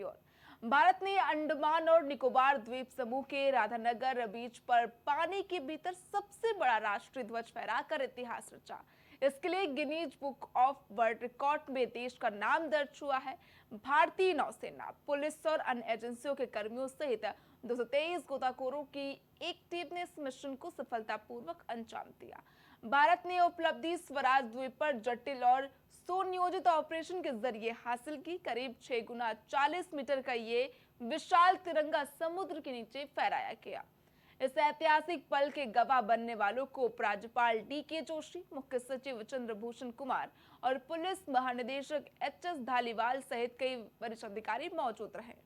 ओर भारत ने अंडमान और निकोबार द्वीप समूह के राधानगर बीच पर पानी के भीतर सबसे बड़ा राष्ट्रीय ध्वज फहराकर इतिहास रचा। इसके लिए Guinness book of world record में देश का नाम दर्ज हुआ है। भारतीय नौसेना, पुलिस और अन्य एजेंसियों के कर्मियों सहित 223 गोताखोरों की एक टीम ने इस मिशन को सफलतापूर्वक अंजाम दिया। भारत ने उपलब्धि स्वराज द्वीप पर जटिल और सुनियोजित ऑपरेशन के जरिए हासिल की। करीब 6 गुना 40 मीटर का ये विशाल तिरंगा समुद्र के नीचे फहराया गया। इस ऐतिहासिक पल के गवाह बनने वालों को उपराज्यपाल DK जोशी, मुख्य सचिव चंद्रभूषण कुमार और पुलिस महानिदेशक HS धालीवाल सहित कई वरिष्ठ अधिकारी मौजूद रहे।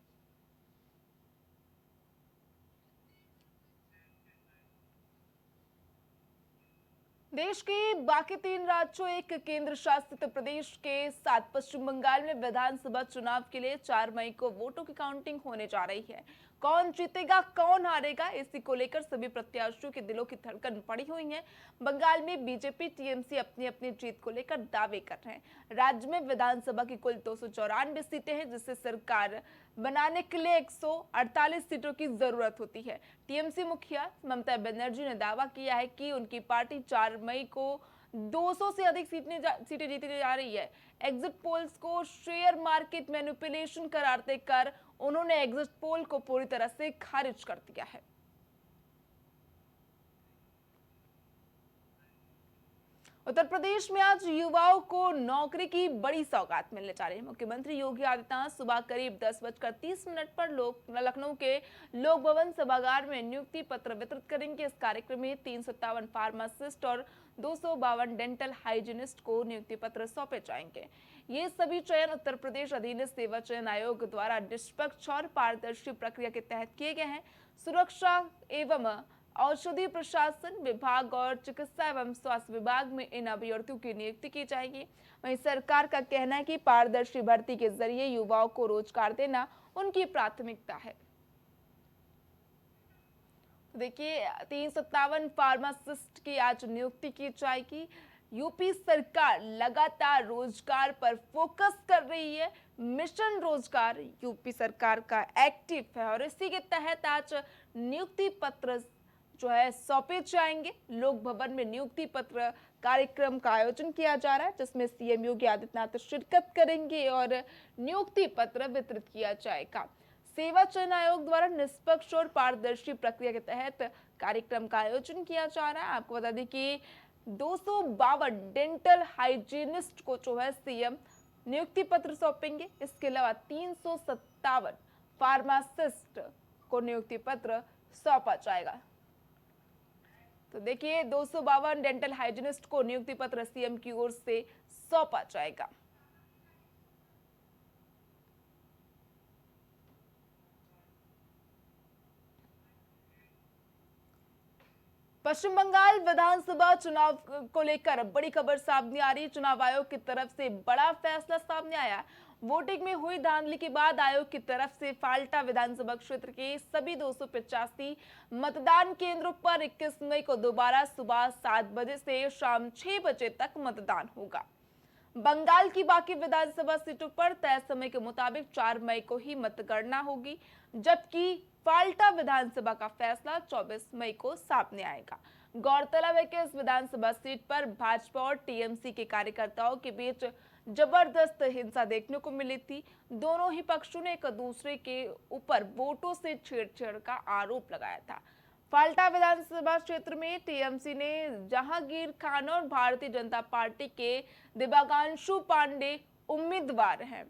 देश के बाकी 3 राज्यों, एक केंद्र शासित प्रदेश के साथ पश्चिम बंगाल में विधानसभा चुनाव के लिए 4 मई को वोटों की काउंटिंग होने जा रही है। कौन जीतेगा, कौन हारेगा, इसी को लेकर सभी प्रत्याशियों के दिलों की धड़कन बढ़ी हुई है। बंगाल में बीजेपी, TMC अपनी अपनी जीत को लेकर दावे कर रहे हैं। राज्य में विधानसभा की कुल 294 सीटें हैं, जिससे सरकार बनाने के लिए 148 सीटों की जरूरत होती है। TMC मुखिया ममता बनर्जी ने दावा किया है कि उनकी पार्टी 4 मई को 200 से अधिक सीटें जीतने जा रही है। एग्जिट पोल्स को शेयर मार्केट मैनिपुलेशन करार देकर उन्होंने एग्जिट पोल को पूरी तरह से खारिज कर दिया है। उत्तर प्रदेश में आज युवाओं को नौकरी की बड़ी सौगात मिलने जा रही है। मुख्यमंत्री योगी आदित्यनाथ सुबह करीब 10:30 पर लखनऊ के लोक भवन सभागार में नियुक्ति पत्र वितरित करेंगे। इस कार्यक्रम में 357 फार्मासिस्ट और 252 डेंटल हाइजीनिस्ट को नियुक्ति पत्र सौंपे जाएंगे। ये सभी चयन उत्तर प्रदेश अधीनस्थ सेवा चयन आयोग द्वारा निष्पक्ष और पारदर्शी प्रक्रिया के तहत किए गए हैं। सुरक्षा एवं औषधि प्रशासन विभाग और चिकित्सा एवं स्वास्थ्य विभाग में इन अभ्यर्थियों की नियुक्ति की जाएगी। वहीं सरकार का कहना है कि पारदर्शी भर्ती के जरिए युवाओं को रोजगार देना उनकी प्राथमिकता है। देखिए, 357 फार्मासिस्ट की आज नियुक्ति की जाएगी। यूपी सरकार लगातार रोजगार पर फोकस कर रही है। मिशन रोजगार यूपी सरकार का एक्टिव है और इसी के तहत आज नियुक्ति पत्र जो है सौंपे जाएंगे। लोक भवन में नियुक्ति पत्र कार्यक्रम का आयोजन किया जा रहा है, जिसमें CM योगी आदित्यनाथ शिरकत करेंगे और नियुक्ति पत्र वितरित किया जाएगा। सेवा चयन आयोग द्वारा निष्पक्ष और पारदर्शी प्रक्रिया के तहत कार्यक्रम का आयोजन किया जा रहा है। आपको बता दें कि 252 डेंटल हाइजीनिस्ट को जो है CM नियुक्ति पत्र सौंपेंगे। इसके अलावा 357 फार्मासिस्ट को नियुक्ति पत्र सौंपा जाएगा। तो देखिए, 252 डेंटल हाइजीनिस्ट को नियुक्ति पत्र CM की ओर से सौंपा जाएगा। पश्चिम बंगाल विधानसभा चुनाव को लेकर बड़ी खबर सामने आ रही है। चुनाव आयोग की तरफ से बड़ा फैसला सामने आया। वोटिंग में हुई धांधली के बाद आयोग की तरफ से फाल्टा विधानसभा क्षेत्र के सभी 285 मतदान केंद्रों पर 21 मई को दोबारा सुबह 7 बजे से शाम 6 बजे तक मतदान होगा। बंगाल की बाकी विधानसभा सीटों पर तय समय के मुताबिक 4 मई को ही मतगणना होगी, जबकि फाल्टा विधानसभा का फैसला 24 मई को सामने आएगा। गौरतलब है कि इस विधानसभा सीट पर भाजपा और TMC के कार्यकर्ताओं के बीच जबरदस्त हिंसा देखने को मिली थी। दोनों ही पक्षों ने एक दूसरे के ऊपर वोटों से छेड़छाड़ का आरोप लगाया था। फाल्टा विधानसभा क्षेत्र में TMC ने जहांगीर खान और भारतीय जनता पार्टी के दिव्यांशु पांडे उम्मीदवार हैं।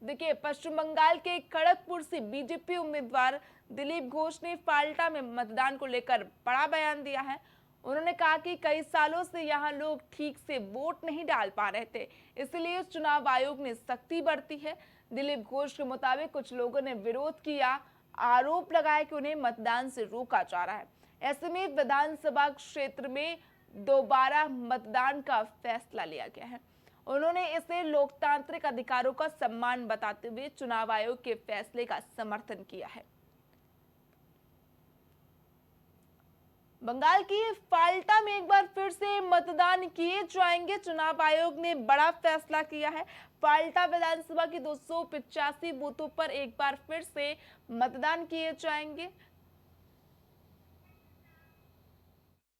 देखिए, पश्चिम बंगाल के खड़गपुर से बीजेपी उम्मीदवार दिलीप घोष ने फाल्टा में मतदान को लेकर बड़ा बयान दिया है। उन्होंने कहा कि कई सालों से यहां लोग ठीक से वोट नहीं डाल पा रहे थे, इसलिए चुनाव आयोग ने सख्ती बरती है। दिलीप घोष के मुताबिक कुछ लोगों ने विरोध किया, आरोप लगाया कि उन्हें मतदान से रोका जा रहा है। ऐसे में विधानसभा क्षेत्र में दोबारा मतदान का फैसला लिया गया है। उन्होंने इसे लोकतांत्रिक अधिकारों का सम्मान बताते हुए चुनाव आयोग के फैसले का समर्थन किया है। बंगाल की फाल्टा में एक बार फिर से मतदान किए जाएंगे। चुनाव आयोग ने बड़ा फैसला किया है। फाल्टा विधानसभा की 285 बूथों पर एक बार फिर से मतदान किए जाएंगे।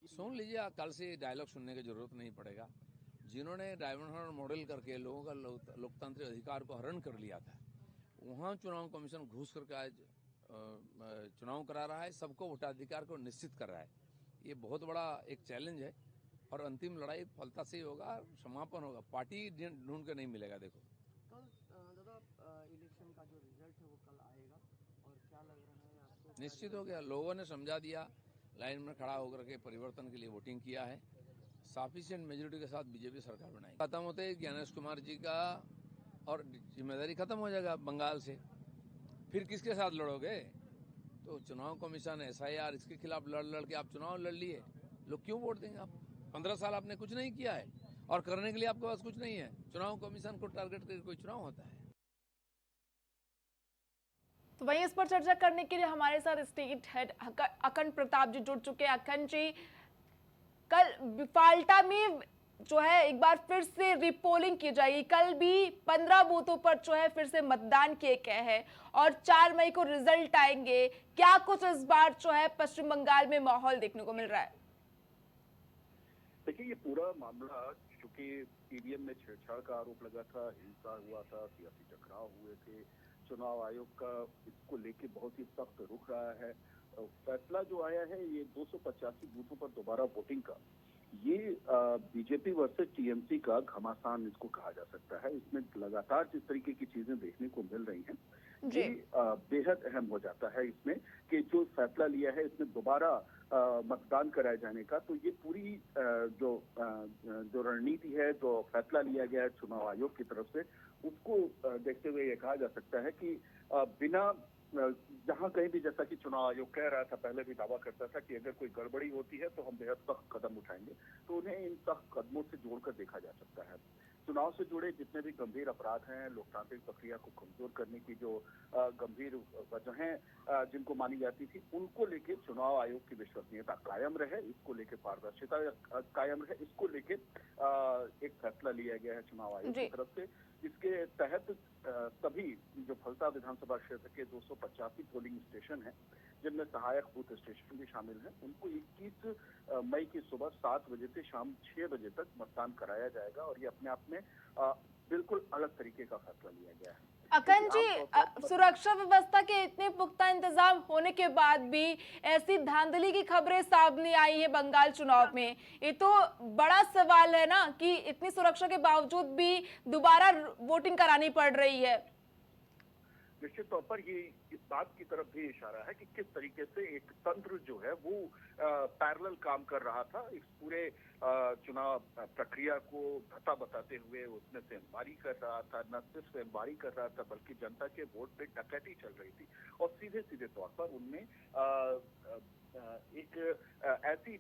सुन लीजिए, कल से डायलॉग सुनने की जरूरत नहीं पड़ेगा। जिन्होंने डायमंड हार्बर मॉडल करके लोगों का लोकतांत्रिक अधिकार को हरण कर लिया था, वहां चुनाव कमीशन घुस करके आज चुनाव करा रहा है, सबको वोटाधिकार को निश्चित कर रहा है। ये बहुत बड़ा एक चैलेंज है और अंतिम लड़ाई फलता से ही होगा, समापन होगा। पार्टी ढूंढ के नहीं मिलेगा। देखो कल दादा इलेक्शन का जो रिजल्ट है वो कल आएगा और क्या लग रहा है आपको? निश्चित हो गया, लोगों ने समझा दिया, लाइन में खड़ा होकर के परिवर्तन के लिए वोटिंग किया है। सफिशिएंट मेजोरिटी के साथ बीजेपी सरकार बनाएगी। खत्म होते ही ज्ञानेश कुमार जी का और जिम्मेदारी खत्म हो जाएगा बंगाल से। फिर किसके साथ लड़ोगे? तो चुनाव कमीशन, SIR, इसके खिलाफ लड़ के आप चुनाव लड़ लिए, लोग क्यों वोट देंगे? आप 15 साल आपने कुछ नहीं किया है और करने के लिए आपके पास कुछ नहीं है। चुनाव कमीशन को टारगेट करके कोई चुनाव होता है? तो वहीं इस पर चर्चा करने के लिए हमारे साथ स्टेट हेड अखंड प्रताप जी जुड़ चुके हैं। अखंड जी, कल फाल्टा में जो है एक बार फिर से रिपोलिंग की जाएगी। कल भी 15 बूथों पर जो है फिर से मतदान किए गए हैं और 4 मई को रिजल्ट आएंगे। क्या कुछ इस बार जो है पश्चिम बंगाल में माहौल देखने को मिल रहा है? देखिए, ये पूरा मामला चूंकि ईवीएम में छेड़छाड़ का आरोप लगा था, हिंसा हुआ था, सियासी टकराव हुए थे, चुनाव आयोग का इसको लेके बहुत ही सख्त रुख रहा है। फैसला जो आया है ये 285 बूथों पर दोबारा वोटिंग का, ये बीजेपी वर्सेस टीएमसी का घमासान इसको कहा जा सकता है। इसमें लगातार जिस तरीके की चीजें देखने को मिल रही हैं, ये बेहद अहम हो जाता है इसमें कि जो फैसला लिया है इसमें दोबारा मतदान कराए जाने का। तो ये पूरी जो रणनीति है, जो फैसला लिया गया है चुनाव आयोग की तरफ से, उसको देखते हुए ये कहा जा सकता है कि बिना जहां कहीं भी, जैसा कि चुनाव आयोग कह रहा था, पहले भी दावा करता था कि अगर कोई गड़बड़ी होती है तो हम बेहद सख्त कदम उठाएंगे, तो उन्हें इन सख्त कदमों से जोड़कर देखा जा सकता है। चुनाव से जुड़े जितने भी गंभीर अपराध हैं, लोकतांत्रिक प्रक्रिया को कमजोर करने की जो गंभीर वजहें जिनको मानी जाती थी, उनको लेके चुनाव आयोग की विश्वसनीयता कायम रहे, इसको लेके पारदर्शिता कायम रहे, इसको लेके एक फैसला लिया गया है चुनाव आयोग की तरफ से, जिसके तहत सभी जो फलता विधानसभा क्षेत्र के 285 पोलिंग स्टेशन हैं, जिनमें सहायक बूथ स्टेशन भी शामिल हैं, उनको 21 मई की सुबह 7 बजे से शाम 6 बजे तक मतदान कराया जाएगा। और ये अपने आप में बिल्कुल अलग तरीके का फैसला लिया गया है। अखंड जी, सुरक्षा व्यवस्था के इतने पुख्ता इंतजाम होने के बाद भी ऐसी धांधली की खबरें सामने आई है बंगाल चुनाव में, ये तो बड़ा सवाल है ना कि इतनी सुरक्षा के बावजूद भी दोबारा वोटिंग करानी पड़ रही है। निश्चित तौर पर ये इस बात की तरफ भी इशारा है कि किस तरीके से एक तंत्र जो है वो पैरेलल काम कर रहा था, इस पूरे चुनाव प्रक्रिया को भत्ता बताते हुए उसमें से एम्बारी कर रहा था। न सिर्फ एम्बारी कर रहा था बल्कि जनता के वोट पे डकैती चल रही थी और सीधे सीधे तौर पर उनमें एक ऐसी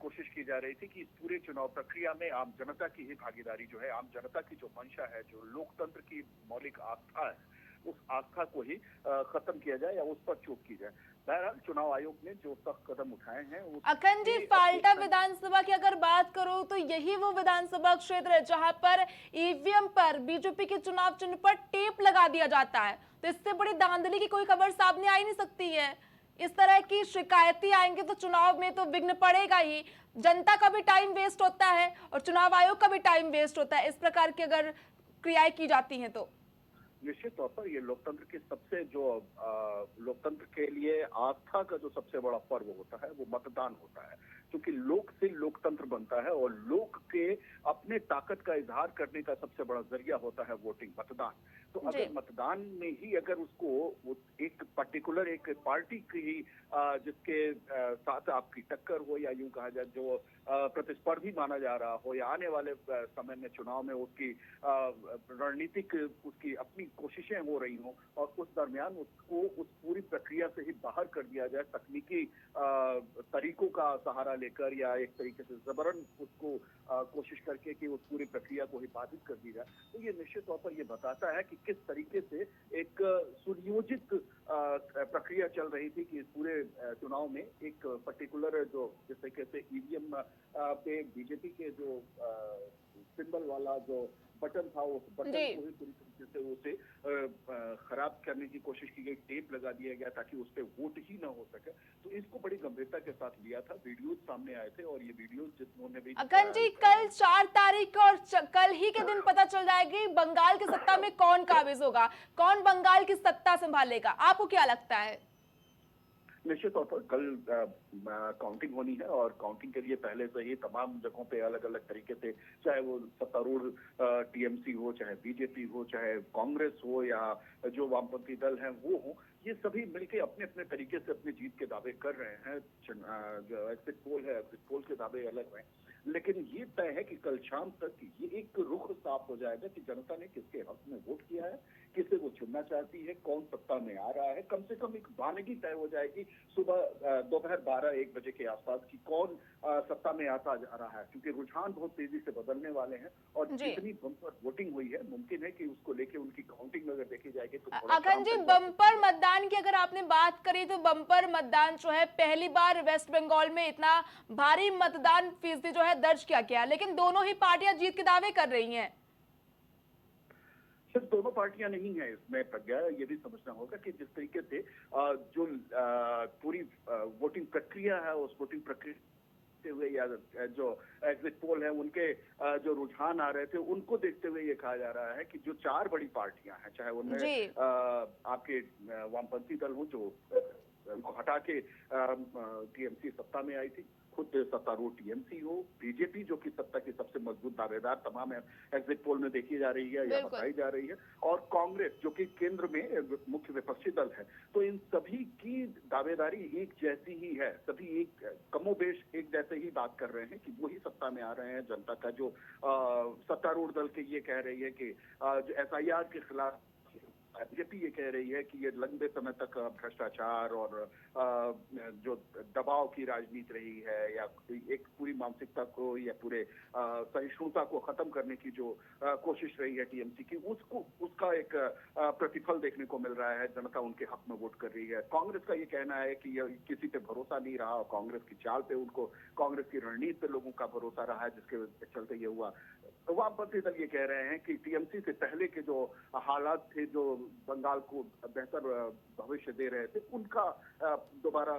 कोशिश की जा रही थी कि इस पूरे चुनाव प्रक्रिया में आम जनता की ही भागीदारी जो है, आम जनता की जो मंशा है, जो लोकतंत्र की मौलिक आस्था है, उस आस्था को ही खत्म किया जाए या उस पर चूक की जाए। बहरहाल चुनाव आयोग ने जो सख्त कदम उठाए हैं। अखंड जी, फाल्टा विधानसभा की अगर बात करो तो यही वो विधानसभा क्षेत्र है जहां पर ईवीएम पर बीजेपी के चुनाव चिन्ह पर टेप लगा दिया जाता है। तो इससे बड़ी धांधली की कोई खबर सामने आ ही नहीं सकती है। इस तरह की शिकायतें आएंगे तो चुनाव में तो विघ्न पड़ेगा ही। जनता का भी टाइम वेस्ट होता है और चुनाव आयोग का भी टाइम वेस्ट होता है, इस प्रकार की अगर क्रियाएं की जाती हैं तो। निश्चित तौर पर ये लोकतंत्र के सबसे जो लोकतंत्र के लिए आस्था का जो सबसे बड़ा पर्व होता है वो मतदान होता है, क्योंकि लोक से लोकतंत्र बनता है और लोक के अपने ताकत का इजहार करने का सबसे बड़ा जरिया होता है वोटिंग, मतदान। तो अगर मतदान में ही अगर उसको एक पर्टिकुलर एक पार्टी की जिसके साथ आपकी टक्कर हो, या यूं कहा जाए जो प्रतिस्पर्धी माना जा रहा हो, या आने वाले समय में चुनाव में उसकी रणनीतिक उसकी अपनी कोशिशें हो रही हों और उस दरमियान उसको उस पूरी प्रक्रिया से ही बाहर कर दिया जाए, तकनीकी तरीकों का सहारा लेकर या एक तरीके से जबरन उसको कोशिश करके कि उस पूरी प्रक्रिया को ही बाधित कर दी जाए, तो ये निश्चित तौर पर ये बताता है कि किस तरीके से एक सुनियोजित प्रक्रिया चल रही थी कि इस पूरे चुनाव में एक पर्टिकुलर जो जिस तरीके से ईवीएम पे बीजेपी के जो सिंबल वाला जो बटन था, उस बटन को ही पूरी तरीके से उसे खराब करने की कोशिश की गई, टेप लगा दिया गया ताकि उस पर वोट ही ना हो सके। तो इसको बड़ी गंभीरता के साथ लिया था। वीडियोज सामने आए थे और ये वीडियोज जिन्होंने भी अखंड जी, कल 4 तारीख और कल ही के दिन पता चल जाएगी बंगाल की सत्ता में कौन काबिज होगा, कौन बंगाल की सत्ता संभालेगा, आपको क्या लगता है? निश्चित तौर पर कल काउंटिंग होनी है और काउंटिंग के लिए पहले से ही तमाम जगहों पे अलग अलग तरीके से, चाहे वो सत्तारूढ़ टीएमसी हो, चाहे बीजेपी हो, चाहे कांग्रेस हो या जो वामपंथी दल हैं वो हो, ये सभी मिलके अपने अपने तरीके से अपनी जीत के दावे कर रहे हैं। जो एग्जिट पोल है, एग्जिट पोल के दावे अलग हैं, लेकिन ये तय है कि कल शाम तक ये एक रुख साफ हो जाएगा कि जनता ने किसके हक में वोट किया है, किसे वो चुनना चाहती है, कौन सत्ता में आ रहा है। कम से कम एक बानगी तय हो जाएगी सुबह दोपहर 12-1 बजे के आसपास की कौन सत्ता में आता जा रहा है, क्योंकि रुझान बहुत तेजी से बदलने वाले हैं और जितनी बम्पर वोटिंग हुई है, मुमकिन है कि उसको लेके उनकी काउंटिंग अगर देखी जाएगी तो अखंड जी, बम्पर मतदान की अगर आपने बात करी तो बम्पर मतदान जो है पहली बार वेस्ट बंगाल में इतना भारी मतदान फीसदी जो है दर्ज किया गया, लेकिन दोनों ही पार्टियां जीत के दावे कर रही हैं। सिर्फ दोनों पार्टियां नहीं है इसमें, प्रज्ञा ये भी समझना होगा कि जिस तरीके से जो पूरी वोटिंग प्रक्रिया है, उस वोटिंग प्रक्रिया हुए या जो एग्जिट पोल है उनके जो रुझान आ रहे थे उनको देखते हुए ये कहा जा रहा है कि जो 4 बड़ी पार्टियां हैं, चाहे उनमें आपके वामपंथी दल हो जो हटा के टीएमसी सत्ता में आई थी, खुद सत्तारूढ़ टीएमसी हो, बीजेपी जो कि सत्ता की सबसे मजबूत दावेदार तमाम एग्जिट पोल में देखी जा रही है या बताई जा रही है, और कांग्रेस जो कि केंद्र में मुख्य विपक्षी दल है, तो इन सभी की दावेदारी एक जैसी ही है। सभी एक कमोबेश एक जैसे ही बात कर रहे हैं कि वो ही सत्ता में आ रहे हैं। जनता का जो सत्तारूढ़ दल के ये कह रही है कि जो एसआईआर के खिलाफ बीजेपी ये कह रही है कि ये लंबे समय तक भ्रष्टाचार और जो दबाव की राजनीति रही है या एक पूरी मानसिकता को या पूरे सहिष्णुता को खत्म करने की जो कोशिश रही है टीएमसी की, उसका एक प्रतिफल देखने को मिल रहा है। जनता उनके हक में वोट कर रही है। कांग्रेस का ये कहना है कि ये किसी पे भरोसा नहीं रहा और कांग्रेस की चाल पे उनको, कांग्रेस की रणनीति पे लोगों का भरोसा रहा है, जिसके चलते ये हुआ। वामपंथी दल ये कह रहे हैं कि टीएमसी से पहले के जो हालात थे जो बंगाल को बेहतर भविष्य दे रहे थे, उनका दोबारा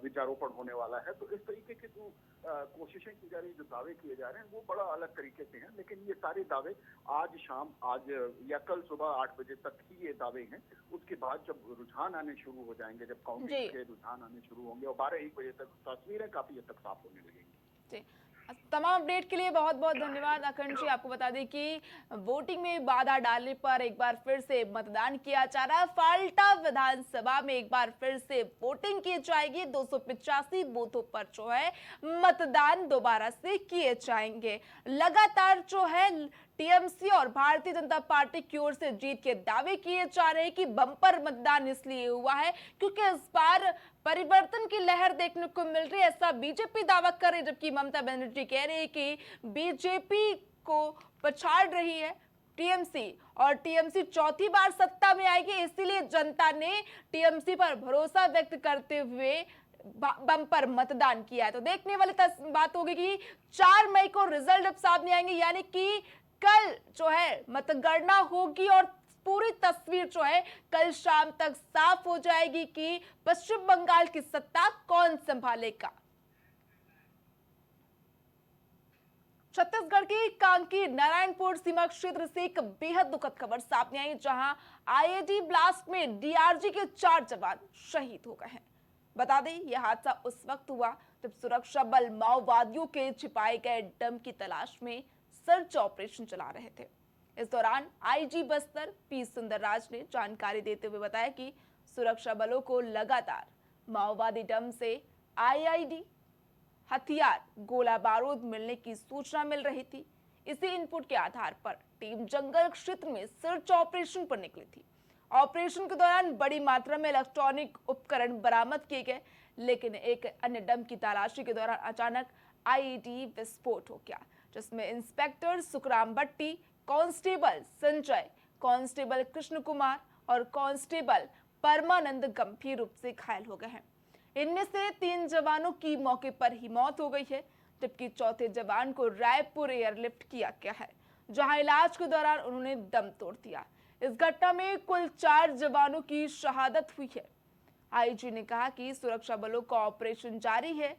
विचारोपण होने वाला है। तो इस तरीके की जो कोशिशें की जा रही, जो दावे किए जा रहे हैं, वो बड़ा अलग तरीके से हैं, लेकिन ये सारे दावे आज शाम, आज या कल सुबह 8 बजे तक ही ये दावे हैं। उसके बाद जब रुझान आने शुरू हो जाएंगे, जब काउंटिंग के रुझान आने शुरू होंगे और 12-1 बजे तक तस्वीरें काफी हद तक साफ होने लगेंगी। तमाम अपडेट के लिए बहुत बहुत धन्यवाद अखंड जी। आपको बता दें कि वोटिंग में बाधा डालने पर एक बार फिर से मतदान किया जा रहा है। फाल्टा विधानसभा में एक बार फिर से वोटिंग की जाएगी। 285 बूथों पर जो है मतदान दोबारा से किए जाएंगे। लगातार जो है टीएमसी और भारतीय जनता पार्टी की ओर से जीत के दावे किए जा रहे हैं कि बम्पर मतदान इसलिए हुआ है क्योंकि इस बार परिवर्तन की लहर देखने को मिल रही है, ऐसा बीजेपी दावा कर रही है, जबकि ममता बनर्जी कह रही है कि बीजेपी को पछाड़ रही है टीएमसी और टीएमसी चौथी बार सत्ता में आएगी, इसीलिए जनता ने टीएमसी पर भरोसा व्यक्त करते हुए बम्पर मतदान किया है। तो देखने वाली बात होगी कि 4 मई को रिजल्ट अब सामने आएंगे, यानी कि कल जो है मतगणना होगी और पूरी तस्वीर जो है कल शाम तक साफ हो जाएगी कि पश्चिम बंगाल की सत्ता कौन संभालेगा। छत्तीसगढ़ की कांकेर नारायणपुर सीमा क्षेत्र से एक बेहद दुखद खबर सामने आई, जहां आईईडी ब्लास्ट में डीआरजी के 4 जवान शहीद हो गए हैं। बता दें यह हादसा उस वक्त हुआ जब सुरक्षा बल माओवादियों के छिपाए गए डम की तलाश में सर्च ऑपरेशन चला रहे थे। इस दौरान आईजी बस्तर पी सुंदरराज ने जानकारी देते हुए बताया कि सुरक्षा बलों को लगातार माओवादी डम से आईईडी, हथियार, गोला बारूद मिलने की सूचना मिल रही थी। इसी इनपुट के आधार पर टीम जंगल क्षेत्र में सर्च ऑपरेशन पर निकली थी। ऑपरेशन के दौरान बड़ी मात्रा में इलेक्ट्रॉनिक उपकरण बरामद किए गए, लेकिन एक अन्य डंप की तलाशी के दौरान अचानक आईईडी विस्फोट हो गया, जिसमें इंस्पेक्टर सुखराम भट्टी, कांस्टेबल संजय, कांस्टेबल कृष्ण कुमार और कांस्टेबल परमानंद गंभीर रूप से घायल हो गए हैं। इनमें से 3 जवानों की मौके पर ही मौत हो गई है, जबकि चौथे जवान को रायपुर एयरलिफ्ट किया गया है, जहां इलाज के दौरान उन्होंने दम तोड़ दिया। इस घटना में कुल 4 जवानों की शहादत हुई है। आईजी ने कहा कि सुरक्षा बलों का ऑपरेशन जारी है,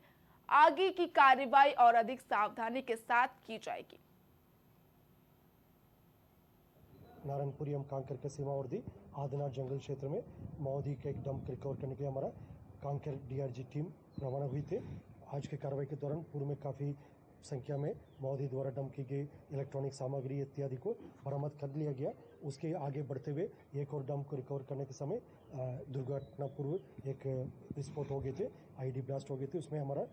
आगे की कार्रवाई और अधिक सावधानी के साथ की जाएगी। नारायणपुरम कांकर के सीमावर्ती आदिनाथ जंगल क्षेत्र में माओवादी का एक डंप रिकवर करने के लिए हमारा कांकर डीआरजी टीम रवाना हुई थी। आज की कार्रवाई के दौरान पूर्व में काफ़ी संख्या में माओवादी द्वारा डंप की गई इलेक्ट्रॉनिक सामग्री इत्यादि को बरामद कर लिया गया। उसके आगे बढ़ते हुए एक और डंप को रिकवर करने के समय दुर्घटना पूर्व एक विस्फोट हो गए थे, आईडी ब्लास्ट हो गए थे। उसमें हमारा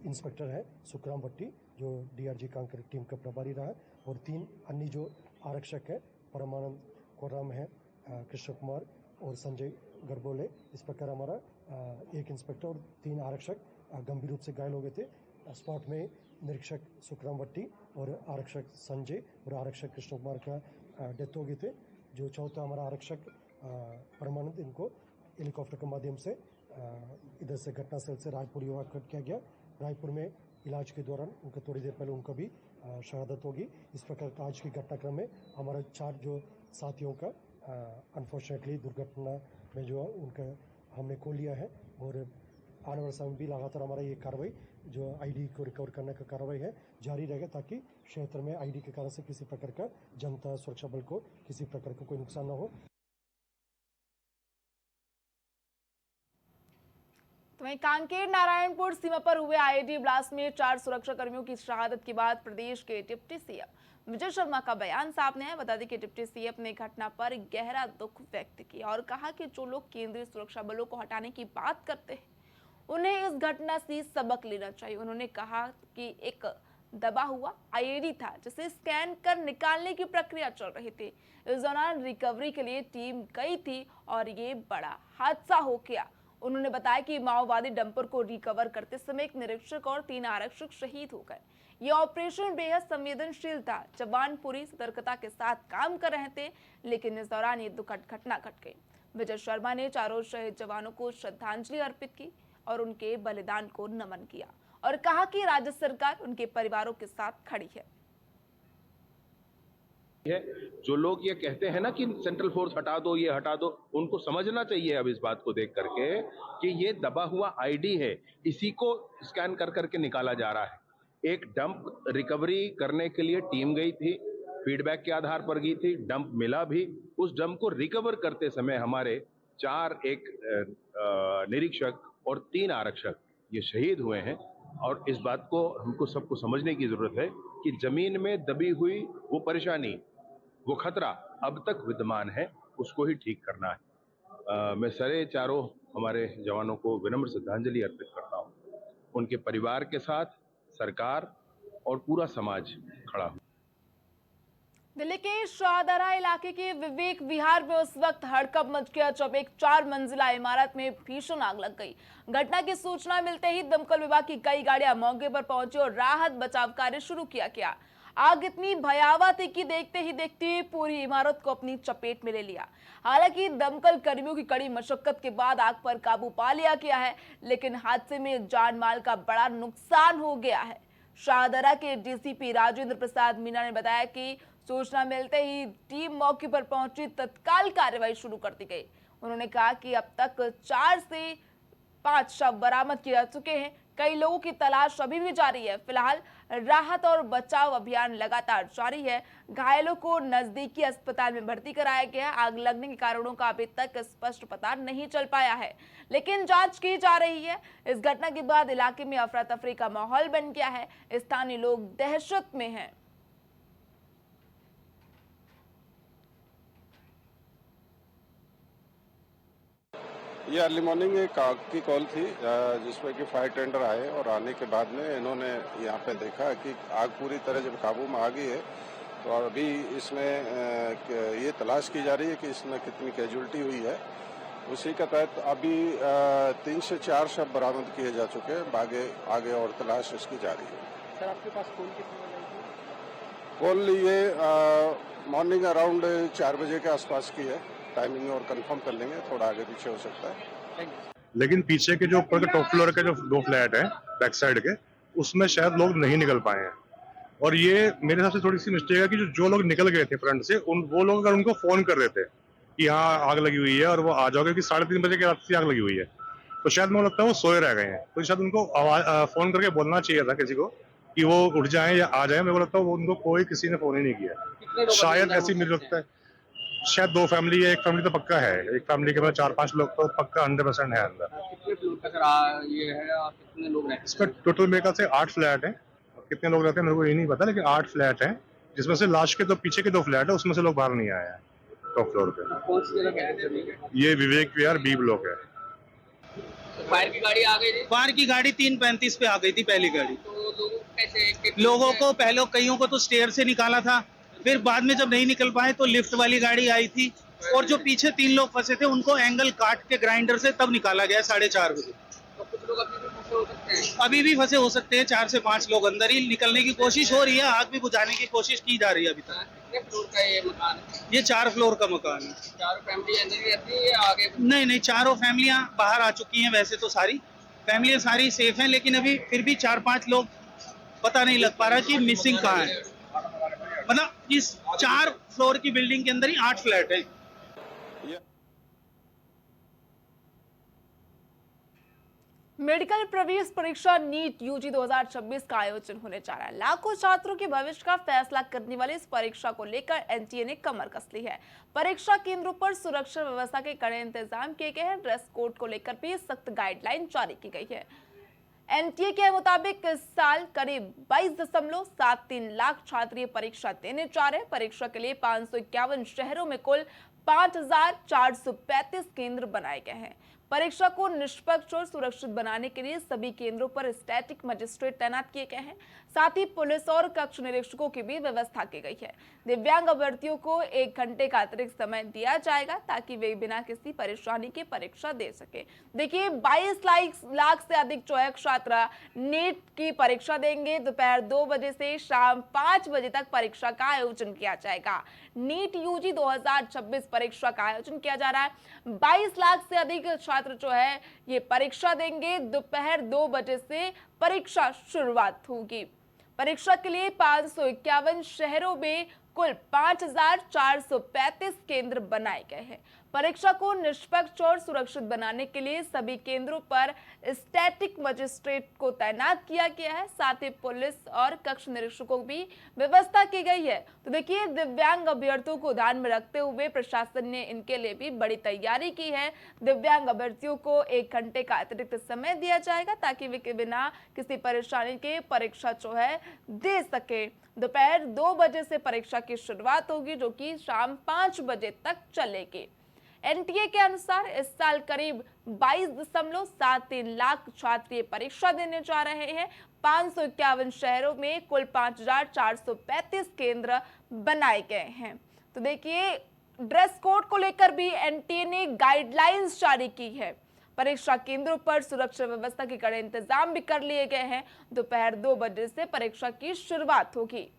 इंस्पेक्टर है सुखराम भट्टी, जो डीआरजी कांकर टीम का प्रभारी रहा, और 3 अन्य जो आरक्षक है परमानंद कोराम है, कृष्ण कुमार और संजय गरबोले। इस प्रकार हमारा एक इंस्पेक्टर और 3 आरक्षक गंभीर रूप से घायल हो गए थे। स्पॉट में निरीक्षक सुखराम भट्टी और आरक्षक संजय और आरक्षक कृष्ण कुमार का डेथ हो गए थे। जो चौथा हमारा आरक्षक परमानंद, इनको हेलीकॉप्टर के माध्यम से इधर से घटनास्थल से रायपुर इवैक्यूएट किया गया। रायपुर में इलाज के दौरान उनका थोड़ी देर पहले उनका भी शहादत होगी। इस प्रकार आज की घटनाक्रम में हमारा 4 जो साथियों का अनफॉर्चुनेटली दुर्घटना में जो उनका हमने खो लिया है, और आने वाले समय में भी लगातार हमारा ये कार्रवाई जो आईडी को रिकवर करने का कार्रवाई है जारी रहेगा, ताकि क्षेत्र में आईडी के कारण से किसी प्रकार का जनता सुरक्षा बल को किसी प्रकार का कोई नुकसान न हो। तो वहीं कांकेर नारायणपुर सीमा पर हुए आईडी ब्लास्ट में 4 सुरक्षा कर्मियों की शहादत के बाद प्रदेश के डिप्टी सीएम विजय शर्मा का बयान सामने आया। बता दें कि डिप्टी सीएम ने घटना पर गहरा दुख व्यक्त किया और कहा कि जो लोग केंद्रीय सुरक्षा बलों को हटाने की बात करते हैं, उन्हें इस घटना से सबक लेना चाहिए। उन्होंने कहा कि एक दबा हुआ आईडी था जिसे स्कैन कर निकालने की प्रक्रिया चल रही थी। इस दौरान रिकवरी के लिए टीम गई थी और ये बड़ा हादसा हो गया। उन्होंने बताया कि माओवादी डंपर को रिकवर करते समय एक निरीक्षक और 3 आरक्षक शहीद हो गए। ये ऑपरेशन बेहद संवेदनशील था। जवान पूरी सतर्कता के साथ काम कर रहे थे, लेकिन इस दौरान ये दुखद घटना घट गई। विजय शर्मा ने चारों शहीद जवानों को श्रद्धांजलि अर्पित की और उनके बलिदान को नमन किया और कहा कि राज्य सरकार उनके परिवारों के साथ खड़ी है। जो लोग ये कहते हैं ना कि सेंट्रल फोर्स हटा दो, ये हटा दो, उनको समझना चाहिए अब इस बात को देख करके कि ये दबा हुआ आईडी है, इसी को स्कैन कर करके निकाला जा रहा है। एक डंप रिकवरी करने के लिए टीम गई थी, फीडबैक के आधार पर गई थी, डंप मिला भी। उस डंप को रिकवर करते समय हमारे 4 एक निरीक्षक और 3 आरक्षक ये शहीद हुए हैं। और इस बात को हमको सबको समझने की जरूरत है कि जमीन में दबी हुई वो परेशानी, वो खतरा अब तक विद्यमान है, उसको ही ठीक करना है। मैं सारे चारों हमारे जवानों को विनम्र श्रद्धांजलि अर्पित करता हूँ। उनके परिवार के साथ सरकार और पूरा समाज खड़ा हो। दिल्ली के शाहदरा इलाके के विवेक विहार में उस वक्त हड़कंप मच गया जब एक 4 मंजिला इमारत में भीषण आग लग गई। घटना की सूचना मिलते ही दमकल विभाग की कई गाड़ियां मौके पर पहुंची और राहत बचाव कार्य शुरू किया गया। आग इतनी भयावह थी कि देखते ही देखते पूरी इमारत को अपनी चपेट में ले लिया। हालांकि दमकल कर्मियों की कड़ी मशक्कत के बाद आग पर काबू पा लिया गया है, लेकिन हादसे में जान माल का बड़ा नुकसान हो गया है। शाहदरा के डीसीपी राजेंद्र प्रसाद मीना ने बताया कि सूचना मिलते ही टीम मौके पर पहुंची, तत्काल कार्रवाई शुरू कर दी गई। उन्होंने कहा कि अब तक 4 से 5 शव बरामद किए जा चुके हैं। कई लोगों की तलाश अभी भी जारी है। फिलहाल राहत और बचाव अभियान लगातार जारी है। घायलों को नजदीकी अस्पताल में भर्ती कराया गया। आग लगने के कारणों का अभी तक स्पष्ट पता नहीं चल पाया है, लेकिन जांच की जा रही है। इस घटना के बाद इलाके में अफरा तफरी का माहौल बन गया है। स्थानीय लोग दहशत में हैं। ये अर्ली मॉर्निंग एक आग की कॉल थी जिसमें कि फायर टेंडर आए और आने के बाद में इन्होंने यहाँ पे देखा कि आग पूरी तरह जब काबू में आ गई है तो अभी इसमें ये तलाश की जा रही है कि इसमें कितनी कैजुअल्टी हुई है। उसी के तहत अभी 3 से 4 शव बरामद किए जा चुके हैं। आगे और तलाश इसकी जारी है। सर आपके पास कॉल कितने बजे आई थी? कॉल ये मॉर्निंग अराउंड 4 बजे के आसपास की है। टाइमिंग और कंफर्म कर लेंगे, थोड़ा आगे पीछे हो सकता है। Thank you. लेकिन पीछे के जो ऊपर के टॉप फ्लोर के जो 2 फ्लैट हैं बैक साइड के, उसमें शायद लोग नहीं निकल पाए हैं। और ये मेरे हिसाब से थोड़ी सी मिस्टेक है कि जो लोग निकल गए थे फ्रंट से, वो लोग अगर उनको फोन कर देते कि यहाँ आग लगी हुई है और वो आ जाओगे, कि 3:30 बजे के रात से आग लगी हुई है, तो शायद मुझे लगता है वो सोए रह गए हैं। तो शायद उनको फोन करके बोलना चाहिए था किसी को कि वो उठ जाएं या आ जाएं। मेरे को लगता है वो उनको किसी ने फोन ही नहीं किया। शायद ऐसी मुझे लगता है, शायद 2 फैमिली है, एक फैमिली तो पक्का है, एक फैमिली के 4-5 लोग तो पक्का 100% है अंदर। कितने फ्लोर का सर ये है, आप कितने लोग रहते हैं? इसमें टोटल मेरे ख्याल से 8 फ्लैट हैं। कितने लोग रहते हैं मेरे को ये नहीं पता, लेकिन 8 फ्लैट हैं, जिसमें से लास्ट के पीछे के 2 फ्लैट है, उसमें से लोग बाहर नहीं आए हैं टॉप फ्लोर पे। कौन सी जगह कहते हैं? ये विवेक विहार बी ब्लॉक है। फायर की गाड़ी आ गई थी? फायर की गाड़ी 3:35 पे आ गई थी पहली गाड़ी। तो लोगों को कैसे? लोगों को पहले कईयों को तो स्टेयर से निकाला था, फिर बाद में जब नहीं निकल पाए तो लिफ्ट वाली गाड़ी आई थी, और जो पीछे 3 लोग फंसे थे उनको एंगल काट के ग्राइंडर से तब निकाला गया 4:30 बजे। तो कुछ लोग अभी भी फंसे हो सकते हैं? अभी भी फंसे हो सकते हैं, 4 से 5 लोग अंदर ही। निकलने की कोशिश हो रही है, आग भी बुझाने की कोशिश की जा रही है अभी तक। कितने फ्लोर का ये मकान है? ये 4 फ्लोर का मकान है। 4 फैमिली अंदर ही रहती है या आगे? नहीं, चारों फैमिलियां बाहर आ चुकी हैं। वैसे तो सारी फैमिलियां सारी सेफ हैं, लेकिन अभी फिर भी 4-5 लोग पता नहीं लग पा रहा कि मिसिंग कहाँ है। मतलब इस 4 फ्लोर की बिल्डिंग के अंदर ही 8 फ्लैट हैं। मेडिकल प्रवेश परीक्षा नीट यूजी 2026 का आयोजन होने जा रहा है। लाखों छात्रों के भविष्य का फैसला करने वाली इस परीक्षा को लेकर एनटीए ने कमर कस ली है। परीक्षा केंद्रों पर सुरक्षा व्यवस्था के कड़े इंतजाम किए गए हैं। ड्रेस कोड को लेकर भी सख्त गाइडलाइन जारी की गई है। एनटीए के मुताबिक इस साल करीब 22.73 लाख छात्र ये परीक्षा देने जा रहे हैं। परीक्षा के लिए 551 शहरों में कुल 5435 केंद्र बनाए गए हैं। परीक्षा को निष्पक्ष और सुरक्षित बनाने के लिए सभी केंद्रों पर स्टैटिक मजिस्ट्रेट तैनात किए गए हैं। साथ ही पुलिस और कक्ष निरीक्षकों की भी व्यवस्था की गई है। दिव्यांग अभ्यर्थियों को 1 घंटे का अतिरिक्त समय दिया जाएगा ताकि वे बिना किसी परेशानी के परीक्षा दे सके। देखिए 22 लाख से अधिक जो है छात्र नीट की परीक्षा देंगे। दोपहर 2 बजे से शाम 5 बजे तक परीक्षा का आयोजन किया जाएगा। नीट यूजी 2026 परीक्षा का आयोजन किया जा रहा है। 22 लाख से अधिक छात्र जो है ये परीक्षा देंगे। दोपहर 2 बजे से परीक्षा शुरुआत होगी। परीक्षा के लिए 551 शहरों में कुल 5435 केंद्र बनाए गए हैं। परीक्षा को निष्पक्ष और सुरक्षित बनाने के लिए सभी केंद्रों पर स्टैटिक मजिस्ट्रेट को तैनात किया गया है। साथ ही पुलिस और कक्ष निरीक्षकों की भी व्यवस्था की गई है। तो देखिए दिव्यांग अभ्यर्थियों को ध्यान में रखते हुए प्रशासन ने इनके लिए भी बड़ी तैयारी की है। दिव्यांग अभ्यर्थियों को 1 घंटे का अतिरिक्त समय दिया जाएगा ताकि वे बिना किसी परेशानी के परीक्षा जो है दे सके। दोपहर 2 बजे से परीक्षा की शुरुआत होगी जो कि शाम 5 बजे तक चलेगी। एनटीए के अनुसार इस साल करीब 22.73 लाख छात्र ये परीक्षा देने जा रहे हैं। 551 शहरों में कुल 5435 केंद्र बनाए गए हैं। तो देखिए ड्रेस कोड को लेकर भी एनटीए ने गाइडलाइंस जारी की है। परीक्षा केंद्रों पर सुरक्षा व्यवस्था के कड़े इंतजाम भी कर लिए गए हैं। दोपहर 2 बजे से परीक्षा की शुरुआत होगी।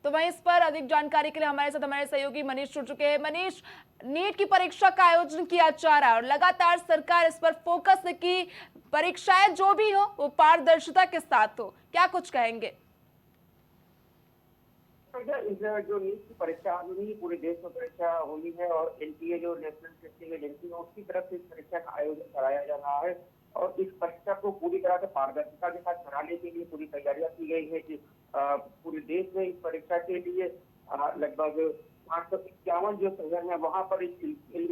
तो वहीं इस पर अधिक जानकारी के लिए हमारे साथ हमारे सहयोगी मनीष जुड़ चुके हैं। मनीष, नीट की परीक्षा का आयोजन किया जा रहा है और लगातार सरकार इस पर फोकस है कि परीक्षाएं जो भी हो वो पारदर्शिता के साथ हो, क्या कुछ कहेंगे? जो नीट की परीक्षा होनी पूरे देश में परीक्षा होनी है और एनटीए जो नेशनल टेस्टिंग एजेंसी है उसकी तरफ से इस परीक्षा का आयोजन कराया जा रहा है और इस परीक्षा को पूरी तरह से पारदर्शिता के साथ कराने के लिए पूरी तैयारियां की गई है कि पूरे देश में इस परीक्षा के लिए लगभग 551 जो शहर है वहां पर एक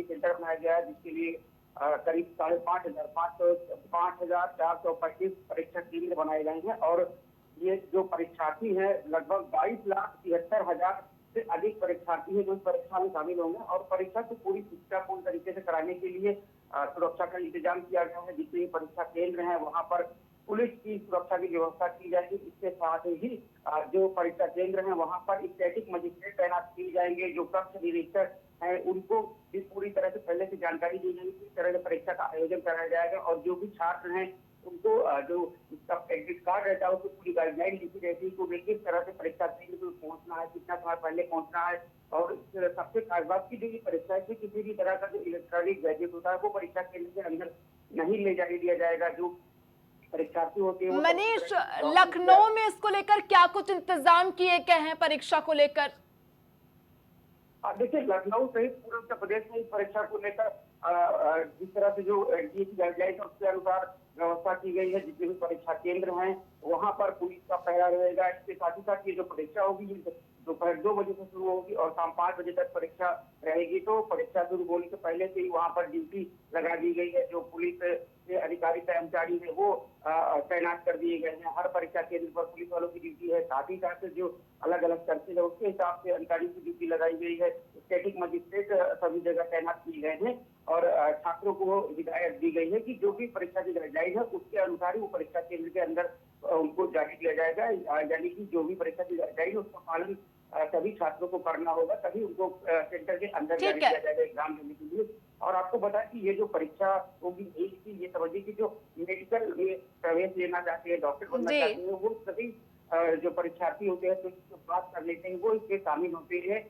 सेंटर बनाया गया है जिसके लिए करीब 5425 परीक्षा केंद्र बनाए गए हैं और ये जो परीक्षार्थी हैं लगभग 22,73,000 से अधिक परीक्षार्थी हैं जो इस परीक्षा में शामिल होंगे और परीक्षा को पूरी शिक्षापूर्ण तरीके से कराने के लिए सुरक्षा का इंतजाम किया गया है। जितने परीक्षा केंद्र हैं वहां पर पुलिस की सुरक्षा की व्यवस्था की जाएगी। इसके साथ ही जो परीक्षा केंद्र है वहां पर स्टैटिक मजिस्ट्रेट तैनात किए जाएंगे। जो कक्ष निरीक्षक है उनको भी पूरी तरह से पहले से जानकारी दी जाएगी किस तरह से परीक्षा का आयोजन कराया जाएगा, और जो भी छात्र हैं उनको जो उसका एडमिट कार्ड रहता है उसको पूरी गाइडलाइन लिखी रहती है कि किस तरह से परीक्षा केंद्र में पहुंचना है, कितना समय पहले पहुंचना है। और सबसे खास बात की जो ये परीक्षा है किसी भी तरह का जो इलेक्ट्रॉनिक गैजेट होता है वो परीक्षा केंद्र के अंदर नहीं ले जाने दिया जाएगा। जो परीक्षार्थी होते हैं मनीष, लखनऊ में इसको लेकर क्या कुछ इंतजाम किए गए हैं परीक्षा को लेकर? देखिए, लखनऊ सहित पूरे उत्तर प्रदेश में इस परीक्षा को लेकर जिस तरह से जो एनटीए की गाइडलाइन है उसके अनुसार व्यवस्था की गई है। जितने भी परीक्षा केंद्र हैं वहां पर पुलिस का पहरा रहेगा। इसके साथ ही साथ ये जो परीक्षा होगी ये दोपहर 2 बजे से शुरू होगी और शाम 5 बजे तक परीक्षा रहेगी। तो परीक्षा शुरू होने से पहले से ही वहां पर ड्यूटी लगा दी गई है। जो पुलिस के अधिकारी कर्मचारी है वो तैनात कर दिए गए हैं। हर परीक्षा केंद्र पर पुलिस वालों की ड्यूटी है। साथ ही साथ जो अलग अलग सर्किल है उसके हिसाब से अधिकारी की ड्यूटी लगाई गई है। स्टैटिक मजिस्ट्रेट सभी जगह तैनात किए गए हैं और छात्रों को हिदायत दी गई है कि जो भी परीक्षा की गाइडलाइन है उसके अनुसार ही वो परीक्षा केंद्र के अंदर उनको जारी किया जाएगा। यानी कि जो भी परीक्षा की गाइडलाइन है उसका पालन सभी छात्रों को करना होगा, तभी उनको सेंटर के अंदर जारी किया जाएगा एग्जाम देने के लिए। और आपको बता कि ये जो परीक्षा होगी ये समझिए कि जो मेडिकल में प्रवेश लेना चाहते हैं, डॉक्टर बनना चाहते हैं, वो सभी जो परीक्षार्थी होते हैं तो इससे बात कर लेते हैं वो इसमें शामिल होते हैं।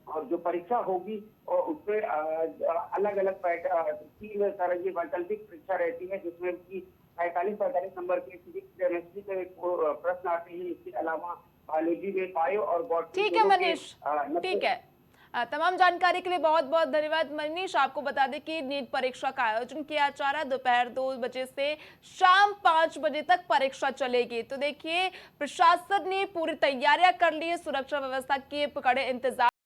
और जो परीक्षा होगी और उसमें अलग अलग 3 तरह की वैकल्पिक परीक्षा रहती है जिसमें कि 45 नंबर के फिजिक्स केमिस्ट्री के प्रश्न आते हैं। इसके अलावा बायोलॉजी में बायो और बॉटनी। ठीक है मनीष, ठीक है। तमाम जानकारी के लिए बहुत बहुत धन्यवाद मनीष। आपको बता दें कि नीट परीक्षा का आयोजन किया जा रहा है। दोपहर 2 बजे से शाम 5 बजे तक परीक्षा चलेगी। तो देखिए, प्रशासन ने पूरी तैयारियां कर ली है, सुरक्षा व्यवस्था के कड़े इंतजाम